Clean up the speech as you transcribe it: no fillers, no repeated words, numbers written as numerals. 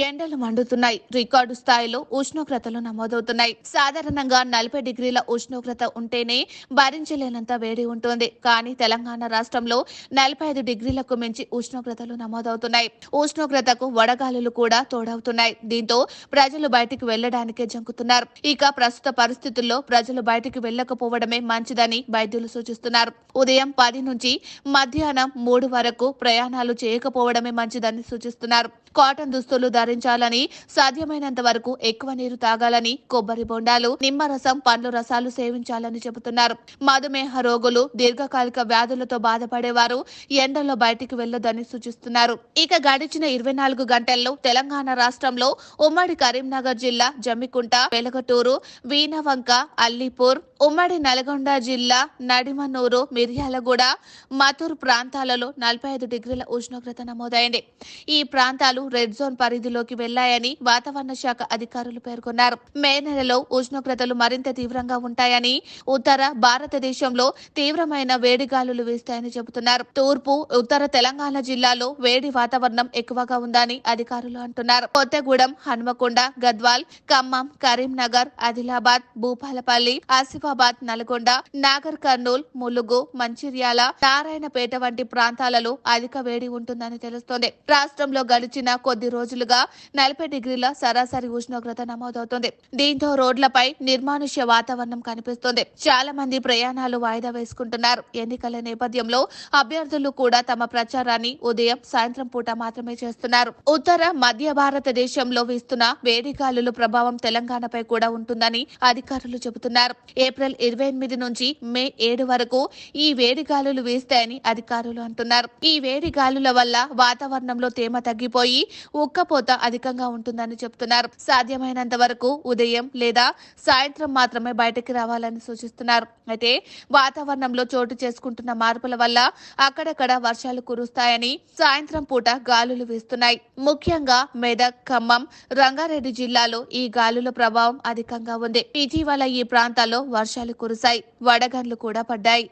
ఎండలు మండుతున్నాయి. రికార్డు స్థాయిలో ఉష్ణోగ్రతలు నమోదవుతున్నాయి. సాధారణంగా 40 డిగ్రీల ఉష్ణోగ్రత ఉంటేనే భరించలేనంత వేడి ఉంటుంది. కానీ తెలంగాణ రాష్ట్రంలో 45 డిగ్రీలకు మించి ఉష్ణోగ్రతలు నమోదవుతున్నాయి. ఉష్ణోగ్రతకు వడగాలులు కూడా తోడవుతున్నాయి. దీంతో ప్రజలు బయటికి వెళ్లడానికే జంకుతున్నారు. ఇక ప్రస్తుత పరిస్థితుల్లో ప్రజలు బయటికి వెళ్లకపోవడమే మంచిదని వైద్యులు సూచిస్తున్నారు. ఉదయం 10 నుంచి మధ్యాహ్నం 3 వరకు ప్రయాణాలు చేయకపోవడమే మంచిదని సూచిస్తున్నారు. కాటన్ దుస్తులు ధరించాలని, సాధ్యమైనంత వరకు ఎక్కువ నీరు తాగాలని, కొబ్బరి బొండాలు, నిమ్మరసం, పండ్ల రసాలు సేవించాలని చెబుతున్నారు. మధుమేహ రోగులు, దీర్ఘకాలిక వ్యాధులతో బాధపడేవారు ఎండల్లో బయటికి వెళ్లొద్దని సూచిస్తున్నారు. ఇక గడిచిన 24 గంటల్లో తెలంగాణ రాష్ట్రంలో ఉమ్మడి కరీంనగర్ జిల్లా జమ్మికుంట, వెలగటూరు, వీణవంక, అల్లీపూర్, ఉమ్మడి నల్గొండ జిల్లా నడిమన్నూరు, మిర్యాలగూడ, మతూర్ ప్రాంతాలలో 45 డిగ్రీల ఉష్ణోగ్రత నమోదైంది. ఈ ప్రాంతాలు రెడ్ జోన్ పరిధిలోకి వెళ్లాయని వాతావరణ శాఖ అధికారులు పేర్కొన్నారు. మే నెలలో ఉష్ణోగ్రతలు మరింత తీవ్రంగా ఉంటాయని, ఉత్తర భారతదేశంలో తీవ్రమైన వేడి గాలులు వీస్తాయని చెబుతున్నారు. తూర్పు, ఉత్తర తెలంగాణ జిల్లాలో వేడి వాతావరణం ఎక్కువగా ఉందని అధికారులు అంటున్నారు. కొత్తగూడెం, హన్మకొండ, గద్వాల్, ఖమ్మం, కరీంనగర్, ఆదిలాబాద్, భూపాలపల్లి, ఆసిఫాబాద్, నల్గొండ, నాగర్ కర్నూల్, ములుగు, మంచిర్యాల, నారాయణపేట వంటి ప్రాంతాలలో అధిక వేడి ఉంటుందని తెలుస్తోంది. రాష్ట్రంలో గడిచిన కొద్ది రోజులుగా 40 డిగ్రీల సరాసరి ఉష్ణోగ్రత నమోదవుతోంది. దీంతో రోడ్లపై నిర్మానుష్య వాతావరణం కనిపిస్తోంది. చాలా మంది ప్రయాణాలు వాయిదా వేసుకుంటున్నారు. ఎన్నికల నేపథ్యంలో అభ్యర్థులు కూడా తమ ప్రచారాన్ని ఉదయం, సాయంత్రం పూట మాత్రమే చేస్తున్నారు. ఉత్తర మధ్య భారతదేశంలో వీస్తున్న వేడి గాలుల ప్రభావం తెలంగాణపై కూడా ఉంటుందని అధికారులు చెబుతున్నారు. ఏప్రిల్ 28 నుంచి మే 7 వరకు ఈ వేడి గాలులు వీస్తాయని అధికారులు అంటున్నారు. ఈ వేడి గాలుల వల్ల వాతావరణంలో తేమ తగ్గిపోయి ఉక్కపోత అధికంగా ఉంటుందని చెబుతున్నారు. సాధ్యమైనంత వరకు ఉదయం లేదా సాయంత్రం మాత్రమే బయటకు రావాలని సూచిస్తున్నారు. అయితే వాతావరణంలో చోటు చేసుకుంటున్న మార్పుల వల్ల అక్కడక్కడ వర్షాలు కురుస్తాయని, సాయంత్రం పూట గాలులు వీస్తున్నాయి. ముఖ్యంగా మెదక్, ఖమ్మం, రంగారెడ్డి జిల్లాలో ఈ గాలుల ప్రభావం అధికంగా ఉంది. ఇటీవల ఈ ప్రాంతాల్లో వర్షాలు కురిశాయి. వడగండ్లు కూడా పడ్డాయి.